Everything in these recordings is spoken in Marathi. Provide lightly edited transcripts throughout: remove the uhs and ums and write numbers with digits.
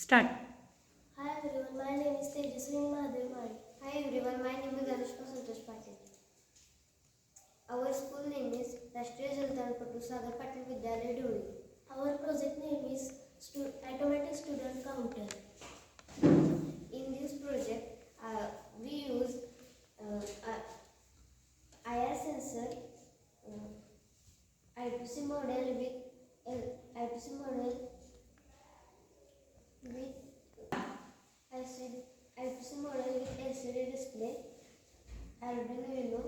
Start. Hi everyone, my name is Tejaswini Mahadev Mari. Hi everyone, my name is Anushka Santosh Patil. Our school name is Rashtriya Jaltanpatu Sagar Patil Vidyalaya Dhuli. Our project name is Automatic Student Counter. In this project, we use IR sensor, I2C model I2C model with I2C model with LCD display, Arduino Uno.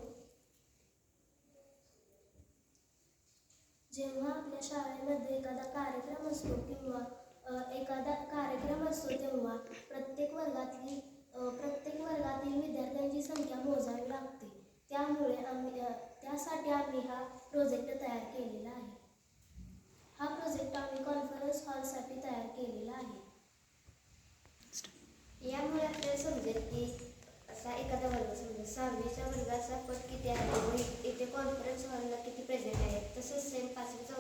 जेव्हा आपल्या शाळेमध्ये एखादा कार्यक्रम असतो तेव्हा प्रत्येक वर्गातील विद्यार्थ्यांची संख्या मोजावी लागते. त्यासाठी आम्ही हा प्रोजेक्ट तयार केलेला आहे. हा प्रोजेक्ट आम्ही कॉन्फरन्स हॉलसाठी तयार केलेला आहे. यामुळे आपल्याला समजेल की असा एखादा वर्ग समजा 6वीच्या वर्गाचा पट किती आहे व इथे कॉन्फरन्स हॉलला किती प्रेझेंट आहे, तसंच सेम 5वीचा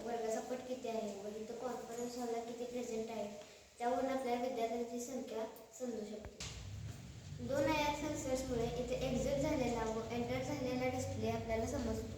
वर्गाचा पट किती आहे व इथं कॉन्फरन्स हॉलला किती प्रेझेंट आहे, त्यावरून आपल्याला विद्यार्थ्यांची संख्या समजू शकते. 2 IR सेन्सर्समुळे इथे एक्झिट झालेला व एंटर झालेला डिस्प्ले आपल्याला समजतो.